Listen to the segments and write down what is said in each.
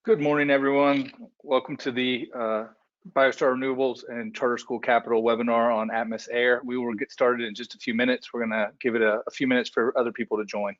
Good morning, everyone. Welcome to the BioStar Renewables and Charter School Capital webinar on Atmos Air. We will get started in just a few minutes. We're going to give it a few minutes for other people to join.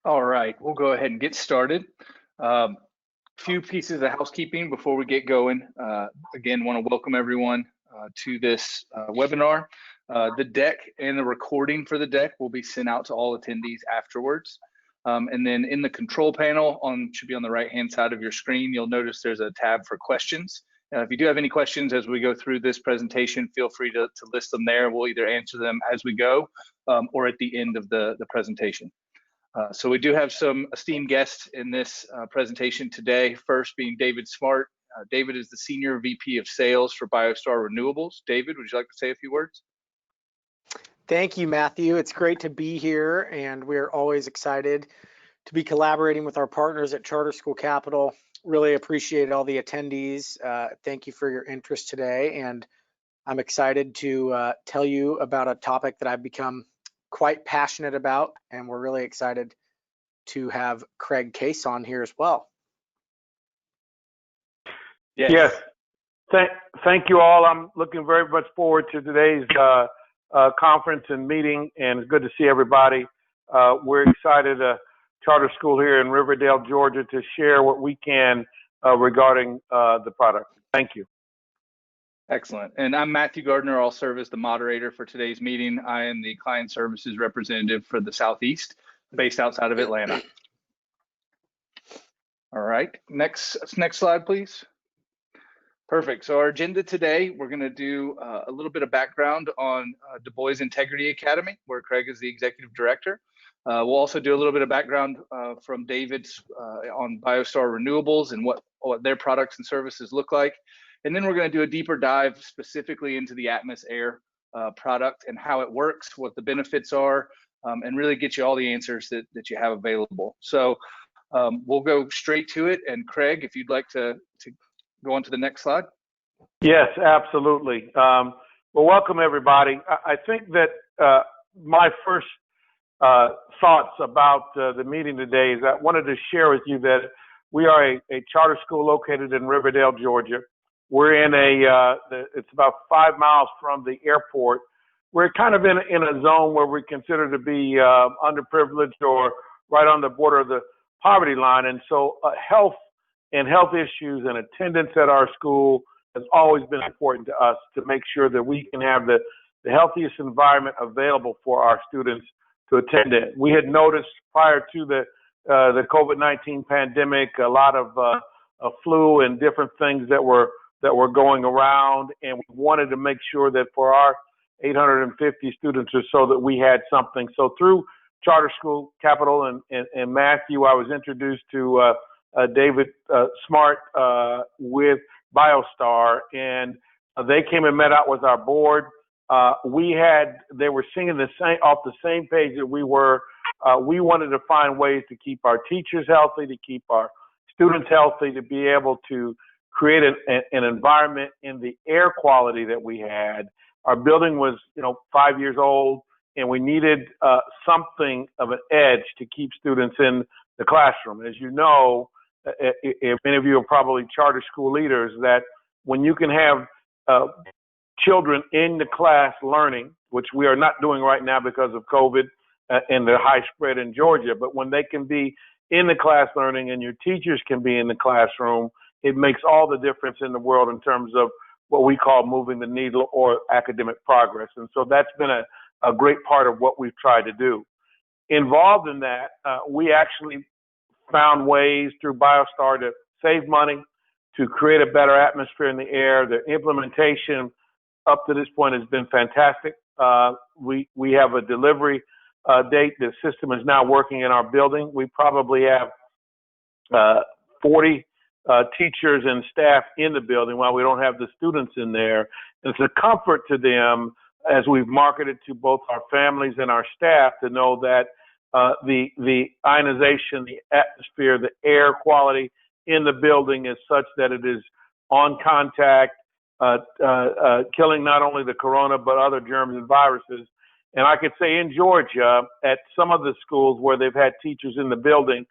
All right, we'll go ahead and get started. Few pieces of housekeeping before we get going. Again, want to welcome everyone to this webinar. The deck and the recording for the deck will be sent out to all attendees afterwards. And then in the control panel, should be on the right-hand side of your screen, you'll notice there's a tab for questions. If you do have any questions as we go through this presentation, feel free to list them there. We'll either answer them as we go or at the end of the presentation. So we do have some esteemed guests in this presentation today, first being David Smart. David is the Senior VP of Sales for BioStar Renewables. David, would you like to say a few words? Thank you, Matthew. It's great to be here, and we're always excited to be collaborating with our partners at Charter School Capital. Really appreciate all the attendees. Thank you for your interest today, and I'm excited to tell you about a topic that I've become quite passionate about, and we're really excited to have Craig Cason here as well. Yes. Thank you all. I'm looking very much forward to today's conference and meeting, and it's good to see everybody. We're excited at Charter School here in Riverdale, Georgia, to share what we can regarding the product. Thank you. Excellent. And I'm Matthew Gardner. I'll serve as the moderator for today's meeting. I am the client services representative for the Southeast, based outside of Atlanta. All right, next slide, please. Perfect. So our agenda today, we're going to do a little bit of background on Dubois Integrity Academy, where Craig is the executive director. We'll also do a little bit of background from David on BioStar Renewables and what their products and services look like. And then we're going to do a deeper dive specifically into the Atmos Air product and how it works, what the benefits are, and really get you all the answers that you have available. So we'll go straight to it. And Craig, if you'd like to go on to the next slide. Yes, absolutely. Well, welcome everybody. I think that my first thoughts about the meeting today is I wanted to share with you that we are a charter school located in Riverdale, Georgia. We're in it's about 5 miles from the airport. We're kind of in a zone where we consider to be underprivileged or right on the border of the poverty line. And so health issues and attendance at our school has always been important to us to make sure that we can have the healthiest environment available for our students to attend it. We had noticed prior to the COVID-19 pandemic, a lot of flu and different things that were going around, and we wanted to make sure that for our 850 students or so that we had something. So through Charter School Capital and Matthew, I was introduced to David Smart with BioStar, and they came and met out with our board. They were singing off the same page that we were. We wanted to find ways to keep our teachers healthy, to keep our students healthy, to be able to create an environment in the air quality that we had. Our building was, 5 years old. and we needed something of an edge to keep students in the classroom. As you know, if many of you are probably charter school leaders, that when you can have children in the class learning, which we are not doing right now because of COVID and the high spread in Georgia, but when they can be in the class learning and your teachers can be in the classroom, it makes all the difference in the world in terms of what we call moving the needle or academic progress. And so that's been a great part of what we've tried to do. Involved in that, we actually found ways through BioStar to save money, to create a better atmosphere in the air. The implementation up to this point has been fantastic. We have a delivery date. The system is now working in our building. We probably have 40 teachers and staff in the building while we don't have the students in there. It's a comfort to them as we've marketed to both our families and our staff to know that the ionization, the atmosphere, the air quality in the building is such that it is on contact, killing not only the corona but other germs and viruses. And I could say in Georgia, at some of the schools where they've had teachers in the building,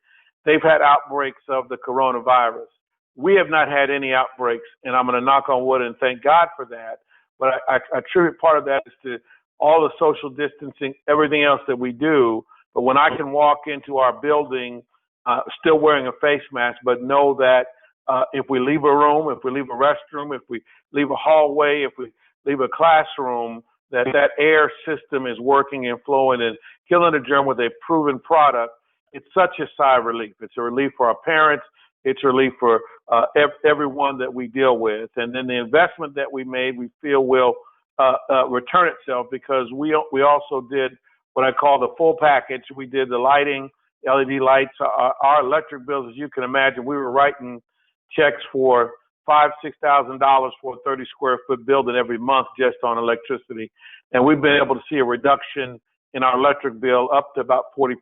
they've had outbreaks of the coronavirus. We have not had any outbreaks, and I'm going to knock on wood and thank God for that. But I attribute part of that is to all the social distancing, everything else that we do. But when I can walk into our building still wearing a face mask, but know that if we leave a room, if we leave a restroom, if we leave a hallway, if we leave a classroom, that air system is working and flowing and killing the germ with a proven product, it's such a sigh of relief. It's a relief for our parents. It's a relief for everyone that we deal with. And then the investment that we made, we feel will return itself, because we also did what I call the full package. We did the lighting, LED lights, our electric bills, as you can imagine. We were writing checks for $5,000–6,000 for a 30 square foot building every month just on electricity. And we've been able to see a reduction in our electric bill up to about 40%.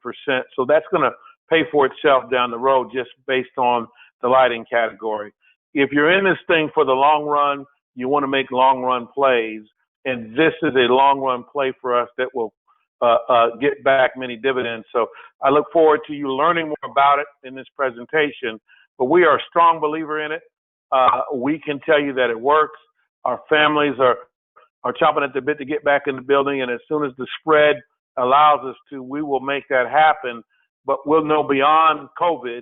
So that's going to pay for itself down the road just based on the lighting category. If you're in this thing for the long run, you want to make long run plays. And this is a long run play for us that will get back many dividends. So I look forward to you learning more about it in this presentation. But we are a strong believer in it. We can tell you that it works. Our families are chomping at the bit to get back in the building, and as soon as the spread allows us to, we will make that happen. But we'll know beyond COVID,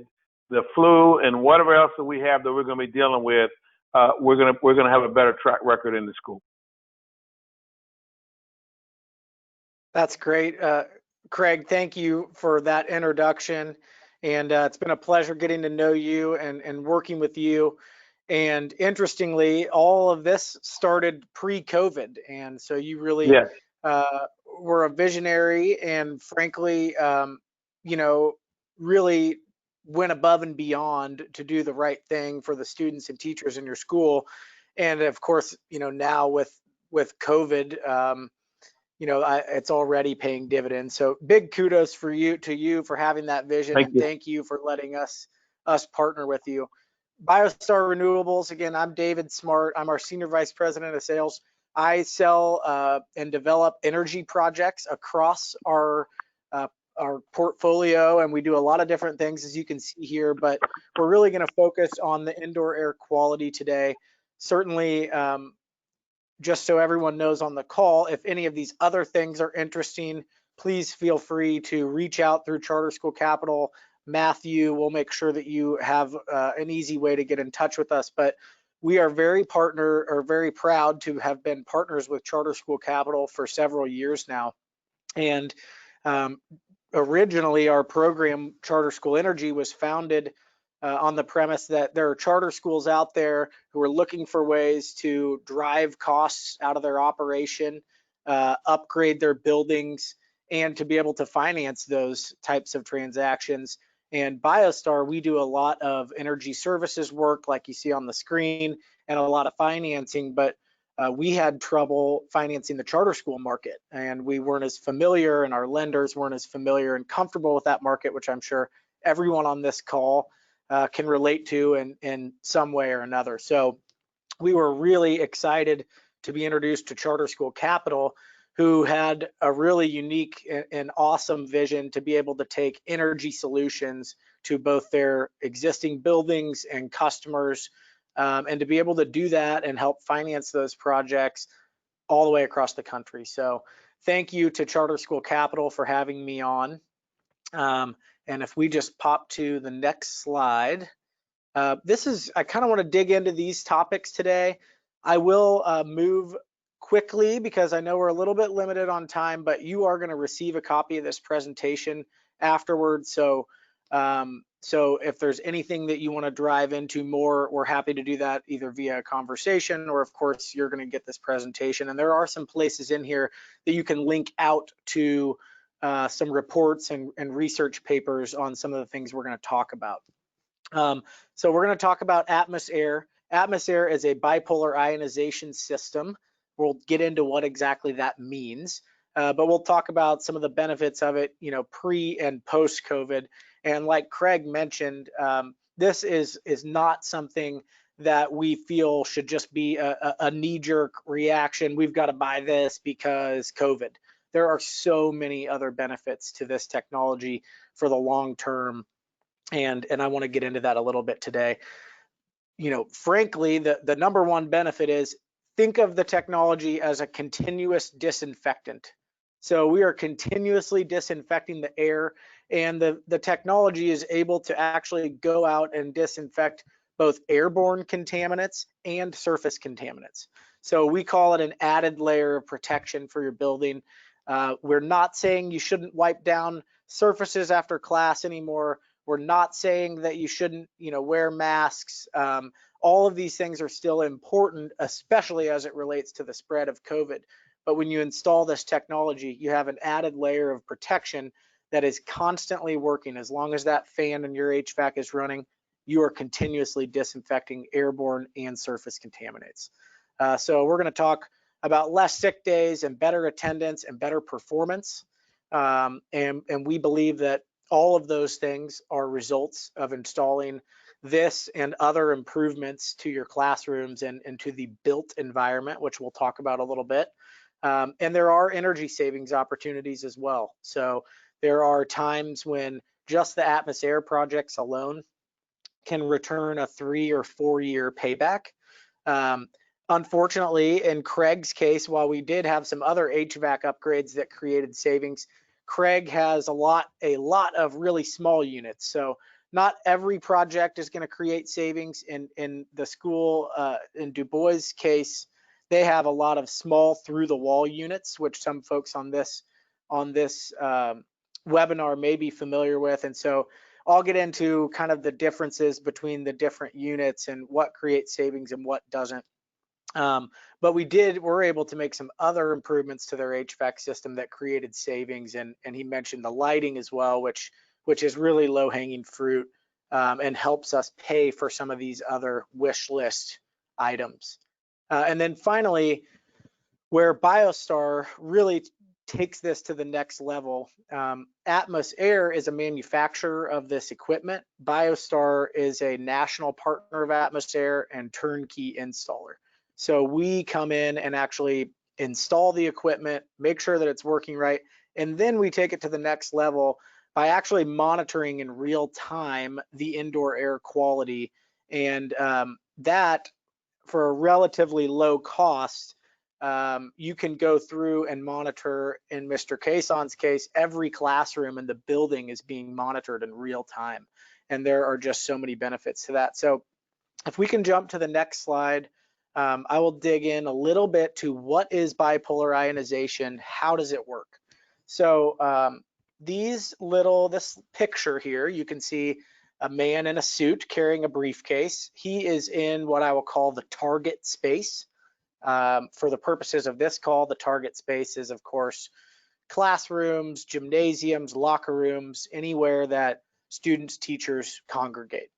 the flu and whatever else that we have that we're going to be dealing with, we're going to have a better track record in the school. That's great. Craig, thank you for that introduction. And it's been a pleasure getting to know you and working with you. And interestingly, all of this started pre-COVID. And so you really were a visionary and frankly, really went above and beyond to do the right thing for the students and teachers in your school. And of course, now with COVID, it's already paying dividends. So big kudos to you for having that vision. Thank you for letting us partner with you. BioStar Renewables, again, I'm David Smart. I'm our Senior Vice President of Sales. I sell and develop energy projects across our portfolio, and we do a lot of different things, as you can see here, but we're really going to focus on the indoor air quality today. Certainly, just so everyone knows on the call, if any of these other things are interesting, please feel free to reach out through Charter School Capital. Matthew will make sure that you have an easy way to get in touch with us. But we are very proud to have been partners with Charter School Capital for several years now. And originally, our program, Charter School Energy, was founded on the premise that there are charter schools out there who are looking for ways to drive costs out of their operation, upgrade their buildings, and to be able to finance those types of transactions. And BioStar, we do a lot of energy services work, like you see on the screen, and a lot of financing, but we had trouble financing the charter school market, and we weren't as familiar, and our lenders weren't as familiar and comfortable with that market, which I'm sure everyone on this call can relate to in some way or another. So we were really excited to be introduced to Charter School Capital, who had a really unique and awesome vision to be able to take energy solutions to both their existing buildings and customers, and to be able to do that and help finance those projects all the way across the country. So thank you to Charter School Capital for having me on. And if we just pop to the next slide, I kind of want to dig into these topics today. I will move quickly because I know we're a little bit limited on time, but you are going to receive a copy of this presentation afterwards. So if there's anything that you want to drive into more, we're happy to do that either via a conversation, or of course you're going to get this presentation. And there are some places in here that you can link out to some reports and research papers on some of the things we're going to talk about. So we're going to talk about Atmos Air. Atmos Air is a bipolar ionization system. We'll get into what exactly that means, but we'll talk about some of the benefits of it, pre and post COVID. And like Craig mentioned, this is not something that we feel should just be a knee-jerk reaction. We've got to buy this because COVID. There are so many other benefits to this technology for the long term, and I want to get into that a little bit today. Frankly, the number one benefit is, think of the technology as a continuous disinfectant. So we are continuously disinfecting the air, and the technology is able to actually go out and disinfect both airborne contaminants and surface contaminants. So we call it an added layer of protection for your building. We're not saying you shouldn't wipe down surfaces after class anymore. We're not saying that you shouldn't, wear masks. All of these things are still important, especially as it relates to the spread of COVID. But when you install this technology, you have an added layer of protection that is constantly working. As long as that fan in your HVAC is running, you are continuously disinfecting airborne and surface contaminants. So we're going to talk about less sick days and better attendance and better performance. And we believe that all of those things are results of installing this and other improvements to your classrooms and to the built environment, which we'll talk about a little bit. And there are energy savings opportunities as well. So there are times when just the Atmos Air projects alone can return a 3 or 4 year payback. Unfortunately, in Craig's case, while we did have some other HVAC upgrades that created savings, Craig has a lot of really small units. So not every project is going to create savings. In the school, in Dubois' case, they have a lot of small through the wall units, which some folks on this webinar may be familiar with. And so I'll get into kind of the differences between the different units and what creates savings and what doesn't. But we're able to make some other improvements to their HVAC system that created savings, and he mentioned the lighting as well, which is really low-hanging fruit, and helps us pay for some of these other wish list items. And then finally, where BioStar really takes this to the next level, Atmos Air is a manufacturer of this equipment. BioStar is a national partner of Atmos Air and turnkey installer. So we come in and actually install the equipment, make sure that it's working right, and then we take it to the next level by actually monitoring in real time the indoor air quality, and that for a relatively low cost, you can go through and monitor. In Mr. Cason's case, every classroom in the building is being monitored in real time, and there are just so many benefits to that. So if we can jump to the next slide, I will dig in a little bit to what is bipolar ionization, how does it work? So this picture here, you can see a man in a suit carrying a briefcase. He is in what I will call the target space. For the purposes of this call, the target space is, of course, classrooms, gymnasiums, locker rooms, anywhere that students, teachers congregate.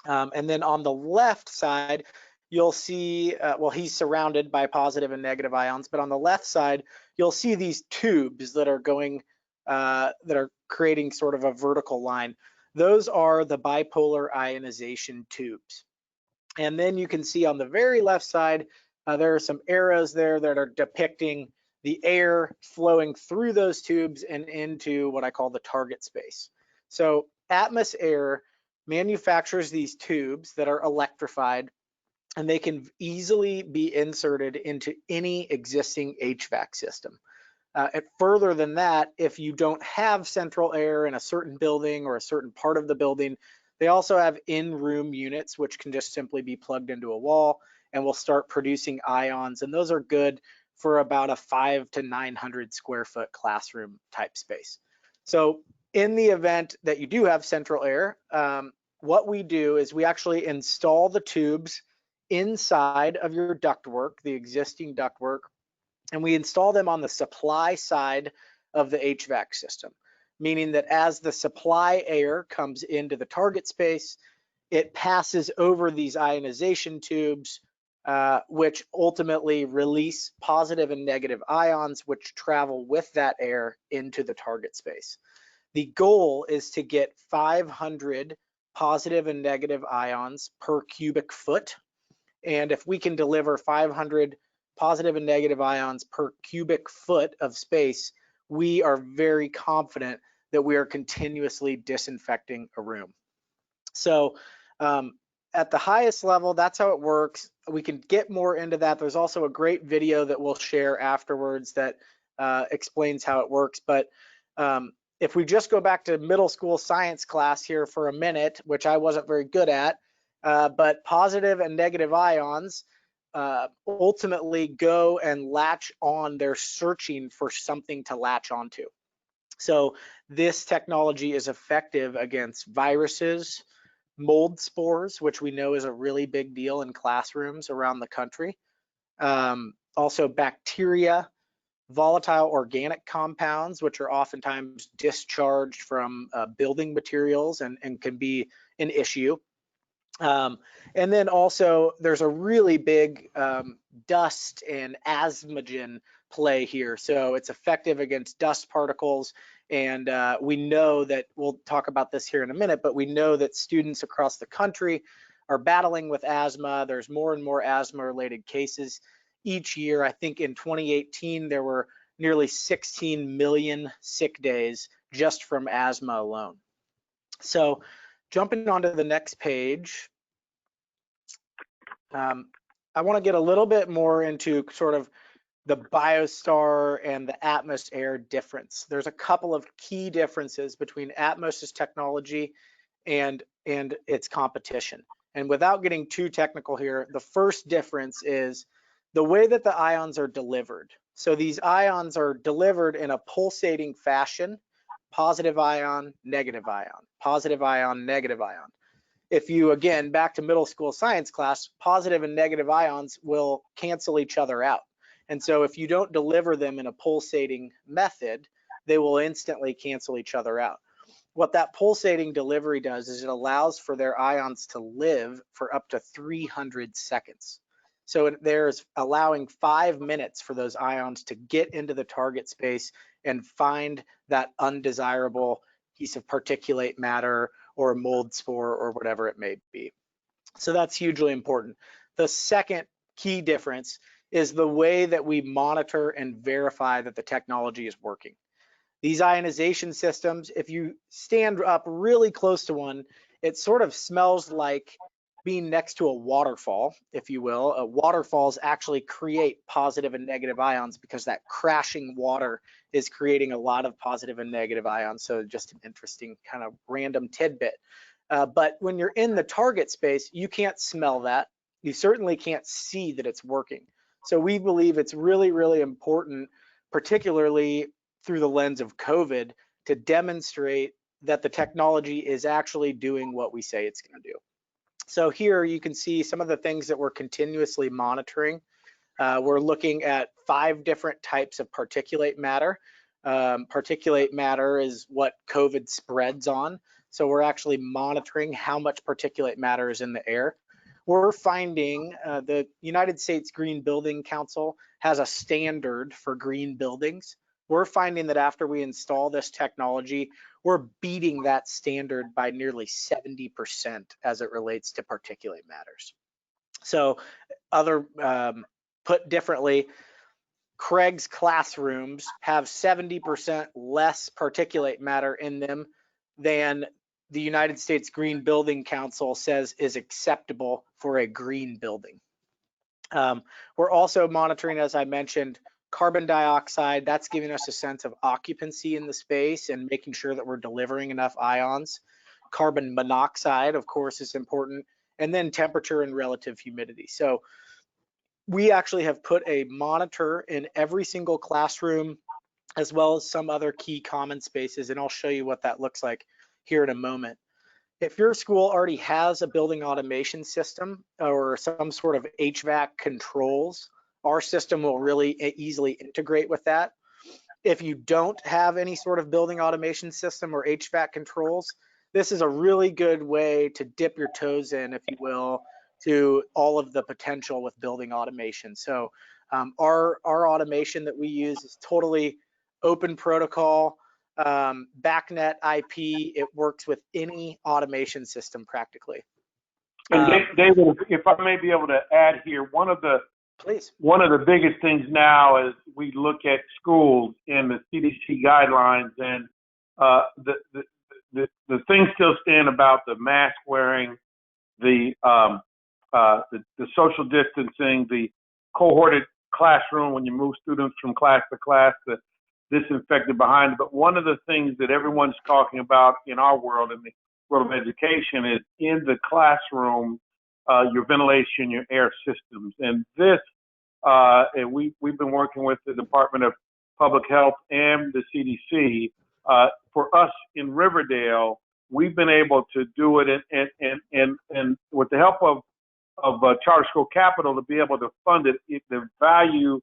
And then on the left side, you'll see, well, he's surrounded by positive and negative ions, but on the left side, you'll see these tubes that are going, that are creating sort of a vertical line. Those are the bipolar ionization tubes. And then you can see on the very left side, there are some arrows there that are depicting the air flowing through those tubes and into what I call the target space. So Atmos Air manufactures these tubes that are electrified, and they can easily be inserted into any existing HVAC system. Further than that, if you don't have central air in a certain building or a certain part of the building, they also have in-room units, which can just simply be plugged into a wall and will start producing ions. And those are good for about a 500 to 900 square foot classroom type space. So in the event that you do have central air, what we do is we actually install the tubes inside of your ductwork, the existing ductwork, and we install them on the supply side of the HVAC system, meaning that as the supply air comes into the target space, it passes over these ionization tubes, which ultimately release positive and negative ions, which travel with that air into the target space. The goal is to get 500 positive and negative ions per cubic foot. And if we can deliver 500 positive and negative ions per cubic foot of space, we are very confident that we are continuously disinfecting a room. So at the highest level, that's how it works. We can get more into that. There's also a great video that we'll share afterwards that explains how it works. But if we just go back to middle school science class here for a minute, which I wasn't very good at, but positive and negative ions ultimately go and latch on. They're searching for something to latch onto. So this technology is effective against viruses, mold spores, which we know is a really big deal in classrooms around the country. Also bacteria, volatile organic compounds, which are oftentimes discharged from building materials and can be an issue. And then also there's a really big dust and asthmagen play here. So it's effective against dust particles. And we know that, we'll talk about this here in a minute, but we know that students across the country are battling with asthma. There's more and more asthma related cases each year. I think in 2018, there were nearly 16 million sick days just from asthma alone. So jumping onto the next page, I want to get a little bit more into sort of the BioStar and the Atmos Air difference. There's a couple of key differences between Atmos's technology and its competition. And without getting too technical here, the first difference is the way that the ions are delivered. So these ions are delivered in a pulsating fashion: positive ion, negative ion, positive ion, negative ion. If you, again, back to middle school science class, positive and negative ions will cancel each other out. And so if you don't deliver them in a pulsating method, they will instantly cancel each other out. What that pulsating delivery does is it allows for their ions to live for up to 300 seconds. So there's allowing 5 minutes for those ions to get into the target space and find that undesirable piece of particulate matter or a mold spore or whatever it may be. So that's hugely important. The second key difference is the way that we monitor and verify that the technology is working. These ionization systems, if you stand up really close to one, it sort of smells like being next to a waterfall, if you will. Waterfalls actually create positive and negative ions because that crashing water is creating a lot of positive and negative ions. So just an interesting kind of random tidbit. But when you're in the target space, you can't smell that. You certainly can't see that it's working. So we believe it's really, really important, particularly through the lens of COVID, to demonstrate that the technology is actually doing what we say it's going to do. So here you can see some of the things that we're continuously monitoring. We're looking at 5 different types of particulate matter. Particulate matter is what COVID spreads on. So we're actually monitoring how much particulate matter is in the air. We're finding the United States Green Building Council has a standard for green buildings. We're finding that after we install this technology, we're beating that standard by nearly 70% as it relates to particulate matters. So put differently, Craig's classrooms have 70% less particulate matter in them than the United States Green Building Council says is acceptable for a green building. We're also monitoring, as I mentioned, carbon dioxide. That's giving us a sense of occupancy in the space and making sure that we're delivering enough ions. Carbon monoxide, of course, is important. And then temperature and relative humidity. So we actually have put a monitor in every single classroom, as well as some other key common spaces. And I'll show you what that looks like here in a moment. If your school already has a building automation system or some sort of HVAC controls, our system will really easily integrate with that. If you don't have any sort of building automation system or HVAC controls, this is a really good way to dip your toes in, if you will, to all of the potential with building automation. So our automation that we use is totally open protocol. BACnet IP, it works with any automation system practically. And David, if I may be able to add here, Please. One of the biggest things now is we look at schools in the CDC guidelines, and the things still stand about the mask wearing, the social distancing, the cohorted classroom when you move students from class to class, the disinfected behind it. But one of the things that everyone's talking about in our world, in the world of education, is in the classroom, your ventilation, your air systems. And this, and we've been working with the Department of Public Health and the CDC. For us in Riverdale, we've been able to do it, and with the help of Charter School Capital to be able to fund it, the value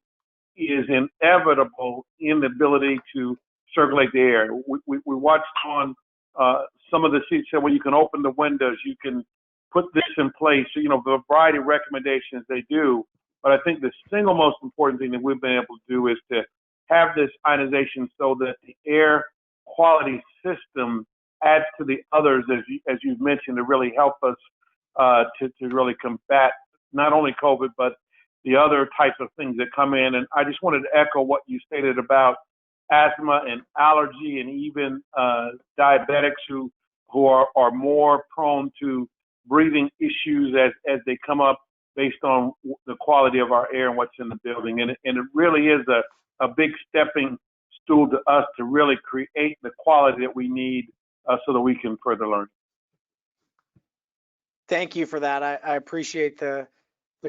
is inevitable in the ability to circulate the air. We watched on some of the seats said, well, you can open the windows, you can put this in place, the variety of recommendations they do. But I think the single most important thing that we've been able to do is to have this ionization so that the air quality system adds to the others, as you've mentioned, to really help us to really combat not only COVID, but the other types of things that come in. And I just wanted to echo what you stated about asthma and allergy, and even diabetics who are more prone to breathing issues as they come up based on the quality of our air and what's in the building. And it really is a big stepping stool to us to really create the quality that we need so that we can further learn. Thank you for that. I appreciate the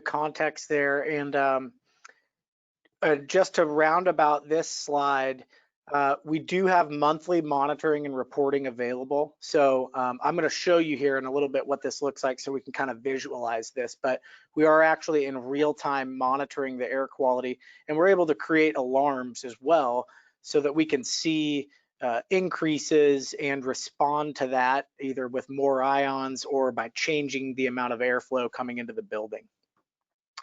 context there. And just to round about this slide, we do have monthly monitoring and reporting available. So I'm going to show you here in a little bit what this looks like so we can kind of visualize this. But we are actually in real time monitoring the air quality, and we're able to create alarms as well so that we can see increases and respond to that either with more ions or by changing the amount of airflow coming into the building.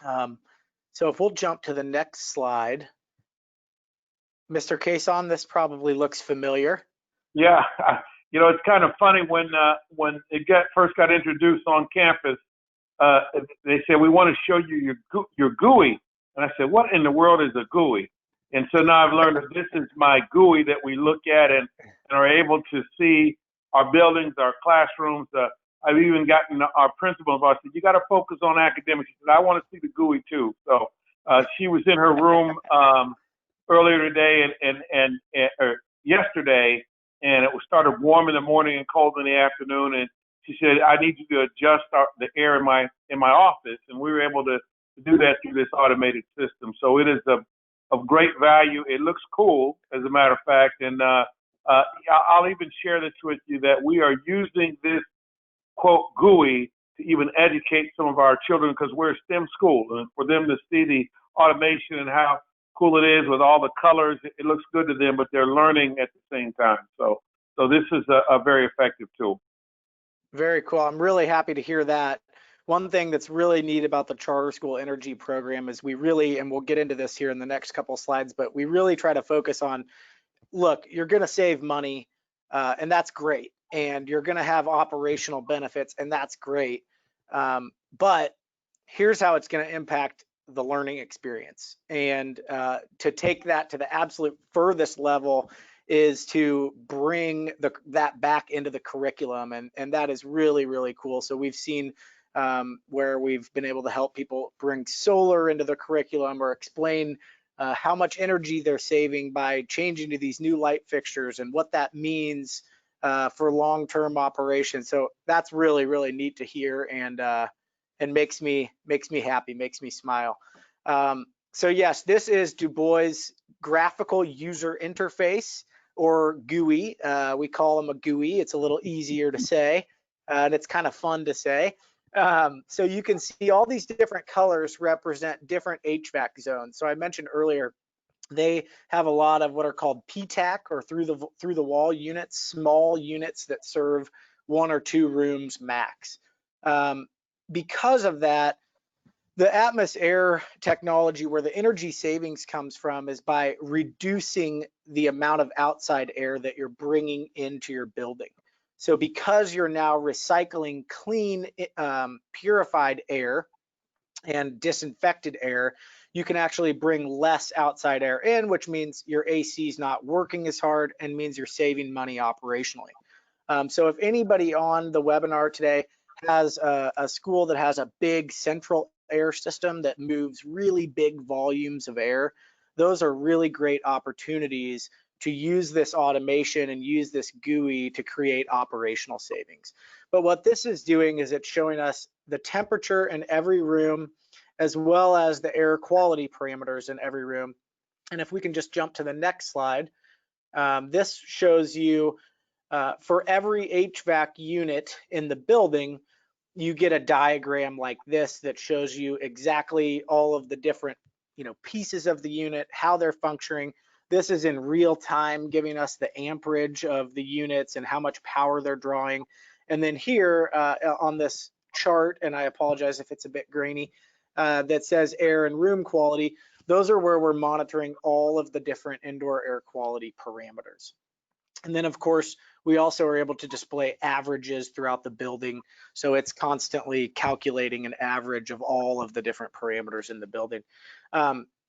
So if we'll jump to the next slide. Mr. Cason, this probably looks familiar. Yeah, it's kind of funny when it first got introduced on campus, they said, we want to show you your GUI. And I said, what in the world is a GUI? And so now I've learned that this is my GUI that we look at and are able to see our buildings, our classrooms. I've even gotten our principal involved. I said, you got to focus on academics. She said, I want to see the GUI too. So she was in her room earlier today or yesterday, and it started warm in the morning and cold in the afternoon. And she said, I need you to adjust the air in my office. And we were able to do that through this automated system. So it is of great value. It looks cool, as a matter of fact. And I'll even share this with you that we are using this, quote, GUI to even educate some of our children, because we're a STEM school. And for them to see the automation and how cool it is with all the colors, it looks good to them, but they're learning at the same time. So this is a very effective tool. Very cool. I'm really happy to hear that. One thing that's really neat about the Charter School Energy Program is we really, and we'll get into this here in the next couple slides, but we really try to focus on, look, you're going to save money, and that's great. And you're going to have operational benefits, and that's great. But here's how it's going to impact the learning experience. And to take that to the absolute furthest level is to bring that back into the curriculum, and that is really, really cool. So we've seen where we've been able to help people bring solar into the curriculum or explain how much energy they're saving by changing to these new light fixtures and what that means for long-term operations. So that's really, really neat to hear, and makes me happy, makes me smile. So yes, this is Dubois Graphical User Interface, or GUI. We call them a GUI. It's a little easier to say, and it's kind of fun to say. So you can see all these different colors represent different HVAC zones. So I mentioned earlier, they have a lot of what are called PTAC, or through the wall units, small units that serve 1 or 2 rooms max. Because of that, the Atmos Air technology, where the energy savings comes from, is by reducing the amount of outside air that you're bringing into your building. So because you're now recycling clean, purified air and disinfected air, you can actually bring less outside air in, which means your AC is not working as hard and means you're saving money operationally. So if anybody on the webinar today has a school that has a big central air system that moves really big volumes of air, those are really great opportunities to use this automation and use this GUI to create operational savings. But what this is doing is it's showing us the temperature in every room, as well as the air quality parameters in every room. And if we can just jump to the next slide, this shows you for every HVAC unit in the building, you get a diagram like this that shows you exactly all of the different, pieces of the unit, how they're functioning. This is in real time, giving us the amperage of the units and how much power they're drawing. And then here on this chart, and I apologize if it's a bit grainy, that says air and room quality, those are where we're monitoring all of the different indoor air quality parameters. And then, of course, we also are able to display averages throughout the building. So it's constantly calculating an average of all of the different parameters in the building.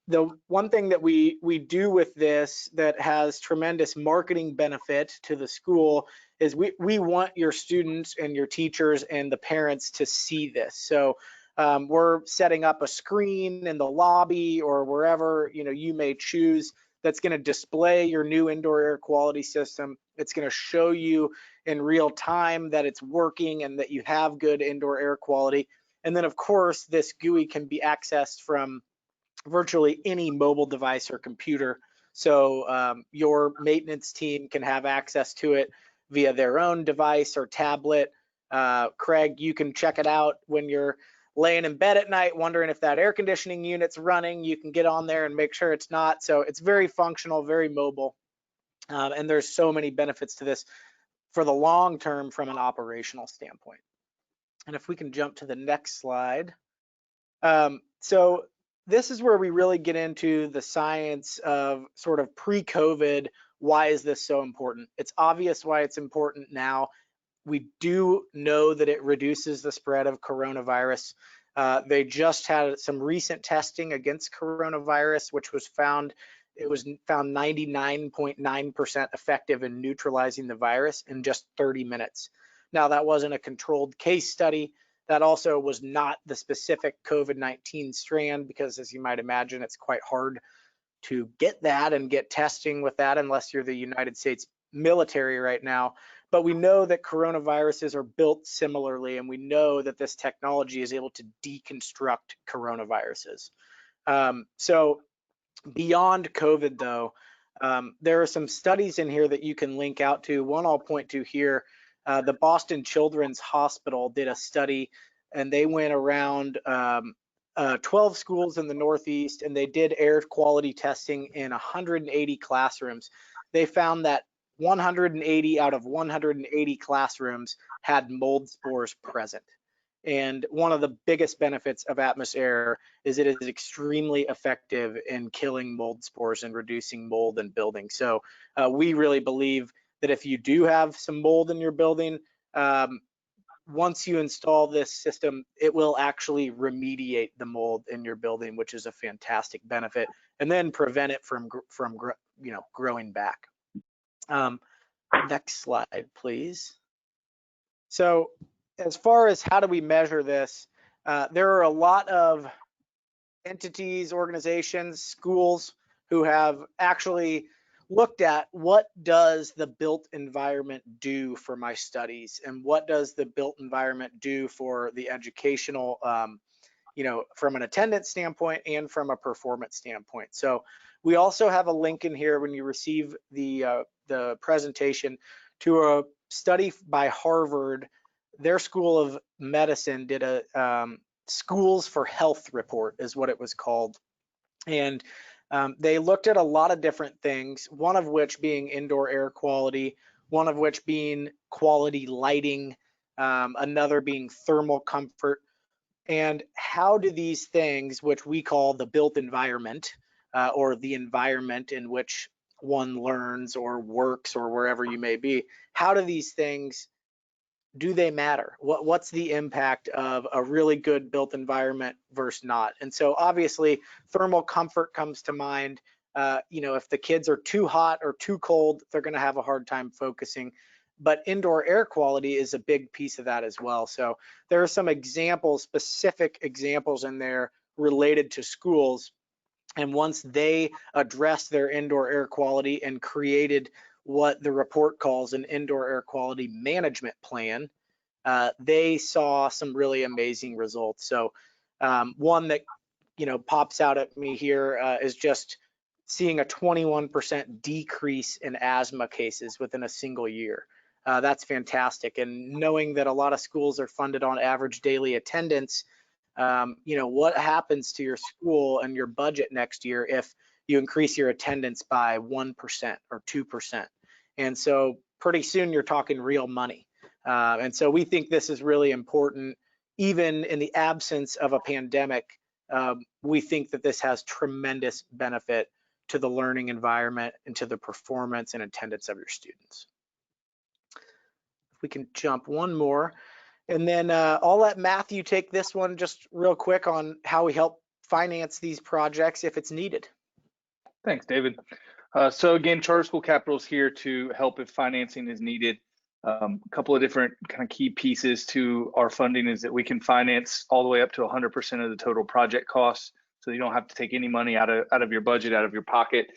The one thing that we do with this that has tremendous marketing benefit to the school is we want your students and your teachers and the parents to see this. So we're setting up a screen in the lobby or wherever you may choose that's going to display your new indoor air quality system. It's going to show you in real time that it's working and that you have good indoor air quality. And then, of course, this GUI can be accessed from virtually any mobile device or computer. So your maintenance team can have access to it via their own device or tablet. Craig, you can check it out when you're laying in bed at night wondering if that air conditioning unit's running. You can get on there and make sure it's not. So it's very functional, very mobile, and there's so many benefits to this for the long term from an operational standpoint. And if we can jump to the next slide. So this is where we really get into the science of sort of pre-COVID. Why is this so important? It's obvious why it's important now. We do know that it reduces the spread of coronavirus. They just had some recent testing against coronavirus, which was found 99.9% effective in neutralizing the virus in just 30 minutes. Now, that wasn't a controlled case study. That also was not the specific COVID-19 strand, because as you might imagine, it's quite hard to get that and get testing with that unless you're the United States military right now. But we know that coronaviruses are built similarly, and we know that this technology is able to deconstruct coronaviruses. So beyond COVID, though, there are some studies in here that you can link out to. One I'll point to here, the Boston Children's Hospital did a study, and they went around 12 schools in the Northeast, and they did air quality testing in 180 classrooms. They found that 180 out of 180 classrooms had mold spores present. And one of the biggest benefits of Atmos Air is it is extremely effective in killing mold spores and reducing mold in buildings. So we really believe that if you do have some mold in your building, once you install this system, it will actually remediate the mold in your building, which is a fantastic benefit, and then prevent it from growing back. Next slide, please. So as far as how do we measure this, there are a lot of entities, organizations, schools who have actually looked at what does the built environment do for my studies, and what does the built environment do for the educational, from an attendance standpoint and from a performance standpoint. So we also have a link in here when you receive the presentation to a study by Harvard. Their School of Medicine did a Schools for Health report is what it was called. And they looked at a lot of different things, one of which being indoor air quality, one of which being quality lighting, another being thermal comfort. And how do these things, which we call the built environment, or the environment in which one learns or works or wherever you may be, how do these things, do they matter? What's the impact of a really good built environment versus not? And so obviously thermal comfort comes to mind. If the kids are too hot or too cold, they're going to have a hard time focusing. But indoor air quality is a big piece of that as well. So there are some examples, specific examples in there related to schools. And once they addressed their indoor air quality and created what the report calls an indoor air quality management plan, they saw some really amazing results. So one that pops out at me here is just seeing a 21% decrease in asthma cases within a single year. That's fantastic. And knowing that a lot of schools are funded on average daily attendance, what happens to your school and your budget next year if you increase your attendance by 1% or 2%? And so pretty soon you're talking real money. And so we think this is really important. Even in the absence of a pandemic, we think that this has tremendous benefit to the learning environment and to the performance and attendance of your students. If we can jump one more. And then I'll let Matthew take this one just real quick on how we help finance these projects if it's needed. Thanks, David. So again, Charter School Capital is here to help if financing is needed. A couple of different kind of key pieces to our funding is that we can finance all the way up to 100% of the total project costs. So you don't have to take any money out of your budget, out of your pocket.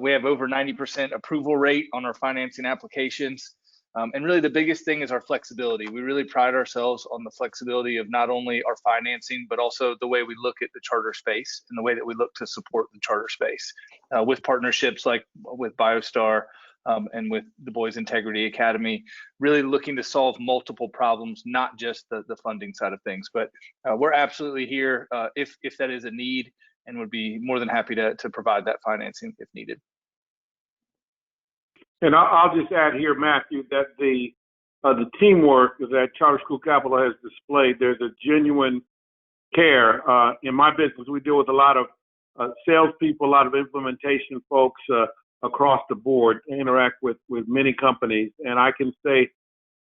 We have over 90% approval rate on our financing applications. And really the biggest thing is our flexibility. We really pride ourselves on the flexibility of not only our financing, but also the way we look at the charter space and the way that we look to support the charter space with partnerships like with BioStar and with the Bois Integrity Academy, really looking to solve multiple problems, not just the funding side of things. But we're absolutely here if that is a need, and would be more than happy to provide that financing if needed. And I'll just add here, Matthew, that the teamwork that Charter School Capital has displayed, there's a genuine care. In my business, we deal with a lot of salespeople, a lot of implementation folks across the board, interact with many companies. And I can say,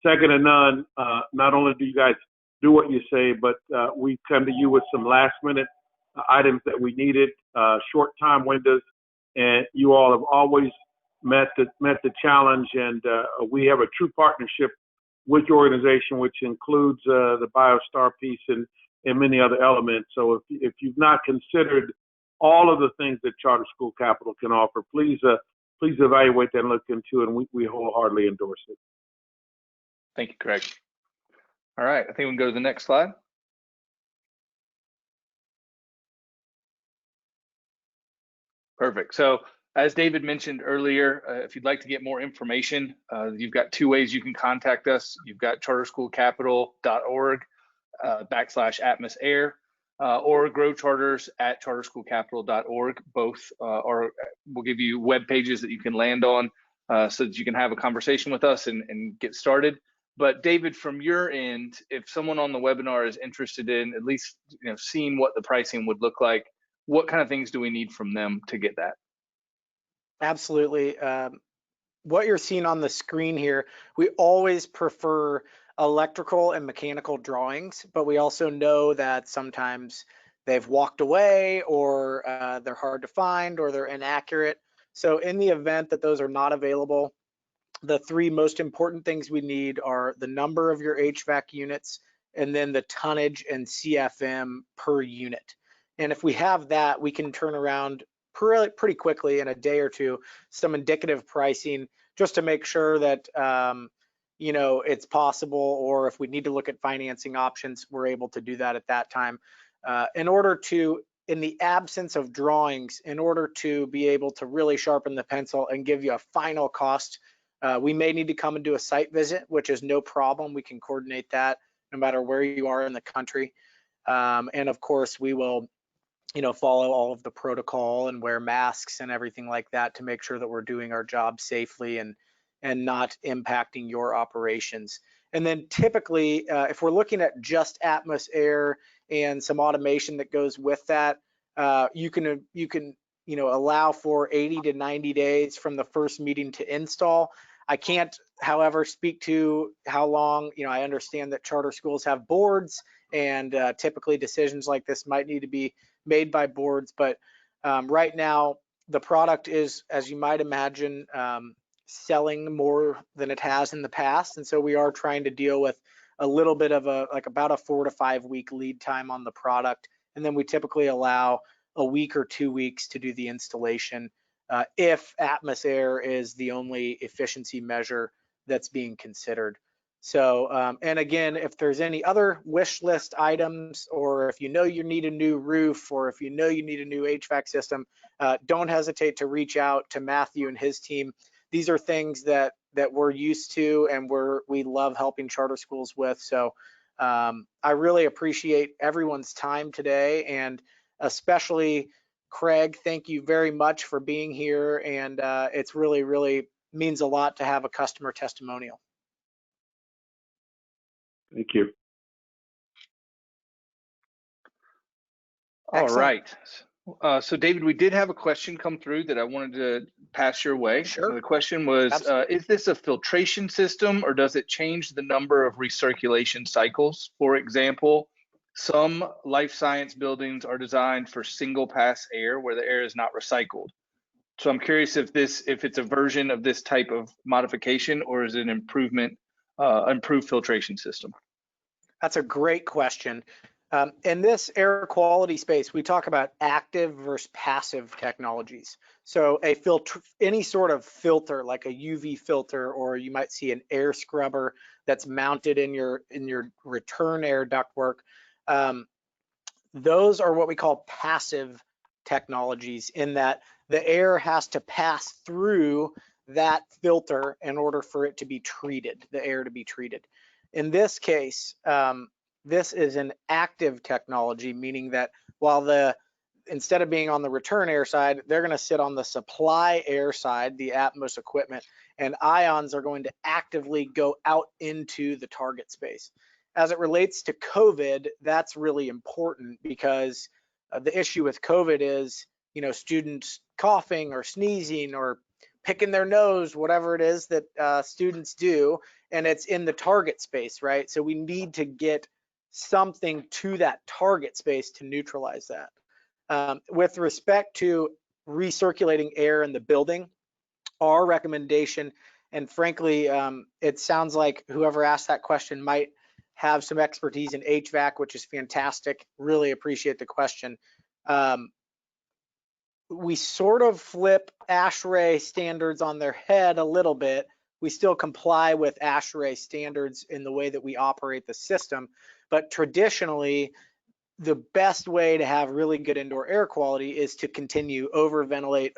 second to none, not only do you guys do what you say, but we come to you with some last minute items that we needed, short time windows, and you all have always met the challenge, and we have a true partnership with your organization, which includes the BioStar piece and many other elements. So if you've not considered all of the things that Charter School Capital can offer, please evaluate that and look into it, and we wholeheartedly endorse it. Thank you, Craig. All right, I think we can go to the next slide. Perfect. So as David mentioned earlier, if you'd like to get more information, you've got two ways you can contact us. You've got charterschoolcapital.org /AtmosAir or growcharters@charterschoolcapital.org. Both will give you web pages that you can land on so that you can have a conversation with us and get started. But David, from your end, if someone on the webinar is interested in at least seeing what the pricing would look like, what kind of things do we need from them to get that? Absolutely. What you're seeing on the screen here, we always prefer electrical and mechanical drawings, but we also know that sometimes they've walked away, or they're hard to find, or they're inaccurate. So in the event that those are not available, the three most important things we need are the number of your HVAC units, and then the tonnage and CFM per unit. And if we have that, we can turn around pretty quickly in a day or two some indicative pricing, just to make sure that you know, it's possible, or if we need to look at financing options, we're able to do that at that time. In order to, in the absence of drawings, in order to be able to really sharpen the pencil and give you a final cost, we may need to come and do a site visit, which is no problem. We can coordinate that no matter where you are in the country. And of course, we will, you know, follow all of the protocol and wear masks and everything like that to make sure that we're doing our job safely and not impacting your operations. And then typically, if we're looking at just Atmos Air and some automation that goes with that, you can you know, allow for 80 to 90 days from the first meeting to install. I can't, however, speak to how long. You know, I understand that charter schools have boards, and typically decisions like this might need to be made by boards. But right now, the product is, as you might imagine, selling more than it has in the past. And so we are trying to deal with a little bit of a, like about a 4 to 5 week lead time on the product. And then we typically allow a week or 2 weeks to do the installation if Atmos Air is the only efficiency measure that's being considered. So, and again, if there's any other wish list items, or if you know you need a new roof, or if you know you need a new HVAC system, don't hesitate to reach out to Matthew and his team. These are things that we're used to, and we love helping charter schools with. So I really appreciate everyone's time today, and especially Craig, thank you very much for being here. And it's really means a lot to have a customer testimonial. Thank you. All Excellent. right. So David, we did have a question come through that I wanted to pass your way. Sure. So the question was, is this a filtration system, or does it change the number of recirculation cycles? For example, some life science buildings are designed for single pass air where the air is not recycled. So I'm curious if it's a version of this type of modification, or is it an improved filtration system? That's a great question. In this air quality space, we talk about active versus passive technologies. So a filter, any sort of filter, like a UV filter, or you might see an air scrubber that's mounted in your return air ductwork. Those are what we call passive technologies, in that the air has to pass through that filter in order for it to be treated, the air to be treated. In this case, this is an active technology, meaning that while instead of being on the return air side, they're going to sit on the supply air side, the Atmos equipment, and ions are going to actively go out into the target space. As it relates to COVID, that's really important, because the issue with COVID is, you know, students coughing or sneezing or picking their nose, whatever it is that students do, and it's in the target space, right? So we need to get something to that target space to neutralize that. With respect to recirculating air in the building, our recommendation, and frankly, it sounds like whoever asked that question might have some expertise in HVAC, which is fantastic. Really appreciate the question. We sort of flip ASHRAE standards on their head a little bit. We still comply with ASHRAE standards in the way that we operate the system, but traditionally, the best way to have really good indoor air quality is to continue overventilate.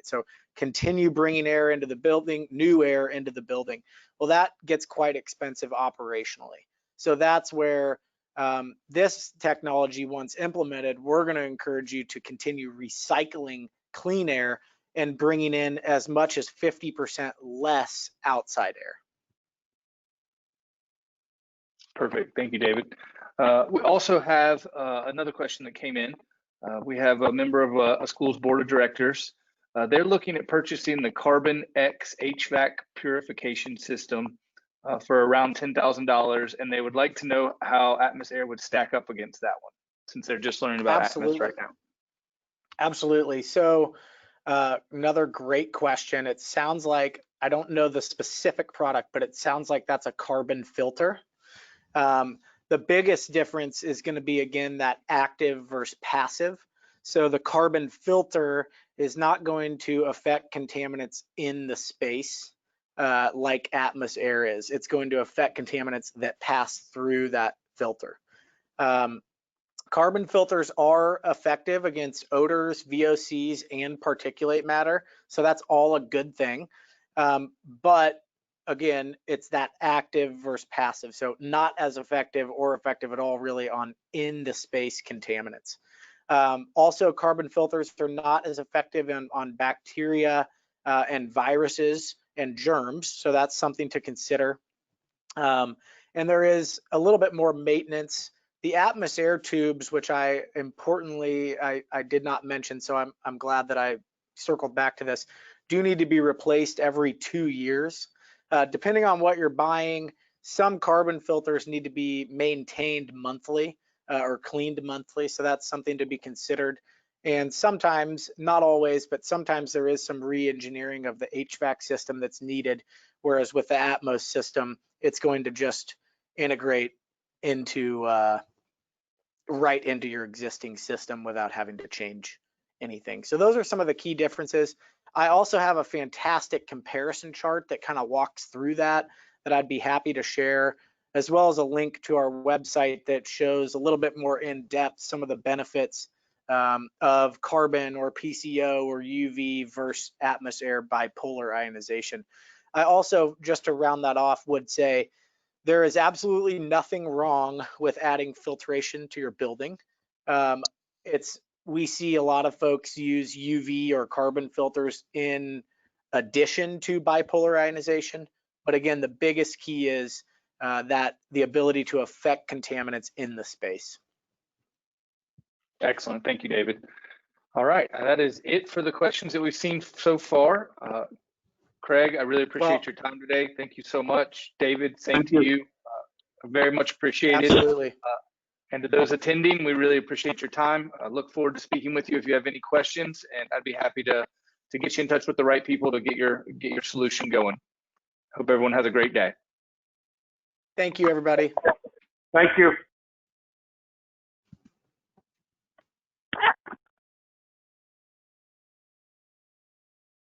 So continue bringing air into the building, new air into the building. Well, that gets quite expensive operationally. So that's where this technology, once implemented, we're going to encourage you to continue recycling clean air and bringing in as much as 50% less outside air. Perfect. Thank you, David. We also have another question that came in. We have a member of a school's board of directors. They're looking at purchasing the Carbon X HVAC purification system for around $10,000, and they would like to know how Atmos Air would stack up against that one, since they're just learning about Atmos right now. Absolutely. So another great question. It sounds like, I don't know the specific product, but it sounds like that's a carbon filter. The biggest difference is going to be, again, that active versus passive. So the carbon filter is not going to affect contaminants in the space like Atmos Air is. It's going to affect contaminants that pass through that filter. Carbon filters are effective against odors, VOCs, and particulate matter. So that's all a good thing. But again, it's that active versus passive. So not as effective or effective at all really on in the space contaminants. Also, carbon filters are not as effective on bacteria and viruses and germs. So that's something to consider. And there is a little bit more maintenance. The Atmos Air tubes, which I did not mention, so I'm glad that I circled back to this, do need to be replaced every 2 years. Depending on what you're buying, some carbon filters need to be maintained monthly or cleaned monthly, so that's something to be considered. And sometimes, not always, but sometimes there is some re-engineering of the HVAC system that's needed, whereas with the Atmos system, it's going to just integrate into right into your existing system without having to change anything. So those are some of the key differences. I also have a fantastic comparison chart that kind of walks through that I'd be happy to share, as well as a link to our website that shows a little bit more in depth some of the benefits of carbon or PCO or UV versus Atmos Air bipolar ionization. I also, just to round that off, would say there is absolutely nothing wrong with adding filtration to your building. We see a lot of folks use UV or carbon filters in addition to bipolar ionization. But again, the biggest key is that the ability to affect contaminants in the space. Excellent. Thank you, David. All right. That is it for the questions that we've seen so far. Craig, I really appreciate your time today. Thank you so much. David, same to you. Very much appreciated. Absolutely. And to those attending, we really appreciate your time. I look forward to speaking with you if you have any questions, and I'd be happy to get you in touch with the right people to get your solution going. Hope everyone has a great day. Thank you, everybody. Thank you.